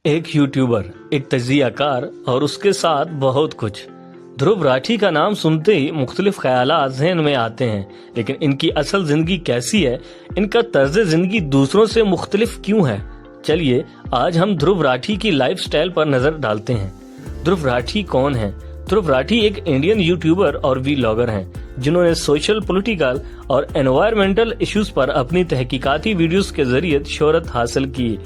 एक यूट्यूबर, एक तजिया कार और उसके साथ बहुत कुछ। ध्रुव राठी का नाम सुनते ही मुख्तलिफ ख्यालात ज़हन में आते हैं, लेकिन इनकी असल जिंदगी कैसी है, इनका तर्ज जिंदगी दूसरों से मुख्तलिफ क्यों है। चलिए आज हम ध्रुव राठी की लाइफस्टाइल पर नजर डालते हैं। ध्रुव राठी कौन है? ध्रुव राठी एक इंडियन यूट्यूबर और व्लॉगर हैं, जिन्होंने सोशल, पॉलिटिकल और एनवायरमेंटल इश्यूज पर अपनी तहकीकाती वीडियोस के जरिए शोहरत हासिल की।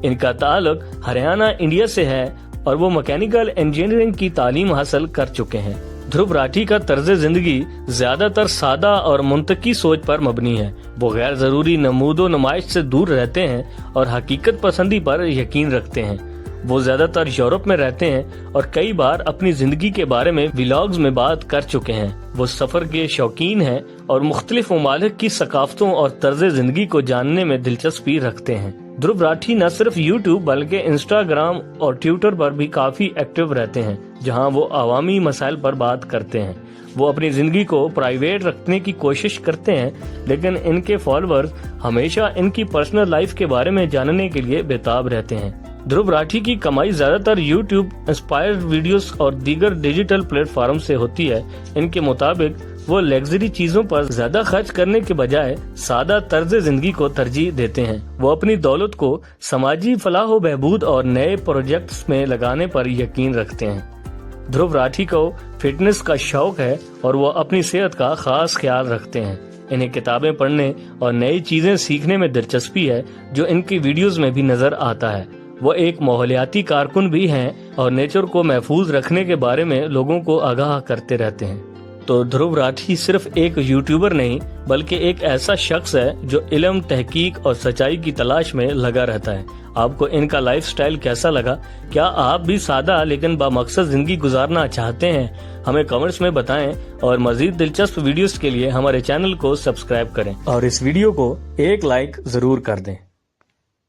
इनका ताल्लुक हरियाणा, इंडिया से है और वो मैकेनिकल इंजीनियरिंग की तालीम हासिल कर चुके हैं। ध्रुव राठी का तर्ज जिंदगी ज्यादातर सादा और मुंतकी सोच पर मबनी है। वो गैर जरूरी नमूदो नुमाइश से दूर रहते हैं और हकीकत पसंदी पर यकीन रखते हैं। वो ज्यादातर यूरोप में रहते हैं और कई बार अपनी जिंदगी के बारे में व्लॉग्स में बात कर चुके हैं। वो सफर के शौकीन हैं और मुख्तलिफ ममालिक की सकाफतों और तर्ज जिंदगी को जानने में दिलचस्पी रखते हैं। ध्रुव राठी न सिर्फ यूट्यूब बल्कि इंस्टाग्राम और ट्विटर पर भी काफी एक्टिव रहते हैं, जहां वो अवामी मसाइल पर बात करते हैं। वो अपनी जिंदगी को प्राइवेट रखने की कोशिश करते हैं, लेकिन इनके फॉलोअर्स हमेशा इनकी पर्सनल लाइफ के बारे में जानने के लिए बेताब रहते हैं। ध्रुव राठी की कमाई ज्यादातर यूट्यूब, इंस्पायर्ड वीडियोस और दीगर डिजिटल प्लेटफॉर्म से होती है। इनके मुताबिक वो लग्जरी चीजों पर ज्यादा खर्च करने के बजाय सादा तर्ज जिंदगी को तरजीह देते हैं। वो अपनी दौलत को समाजी फलाह बहबूद और नए प्रोजेक्ट्स में लगाने पर यकीन रखते हैं। ध्रुव राठी को फिटनेस का शौक है और वो अपनी सेहत का खास ख्याल रखते हैं। इन्हें किताबें पढ़ने और नई चीजें सीखने में दिलचस्पी है, जो इनकी वीडियोस में भी नजर आता है। वो एक माहौलियाती कारकुन भी हैं और नेचर को महफूज रखने के बारे में लोगों को आगाह करते रहते हैं। तो ध्रुव राठी सिर्फ एक यूट्यूबर नहीं, बल्कि एक ऐसा शख्स है जो इल्म, तहकीक और सच्चाई की तलाश में लगा रहता है। आपको इनका लाइफस्टाइल कैसा लगा? क्या आप भी सादा लेकिन बामकसद जिंदगी गुजारना चाहते हैं? हमें कमेंट्स में बताएं और मजीद दिलचस्प वीडियोस के लिए हमारे चैनल को सब्सक्राइब करें और इस वीडियो को एक लाइक जरूर कर दें।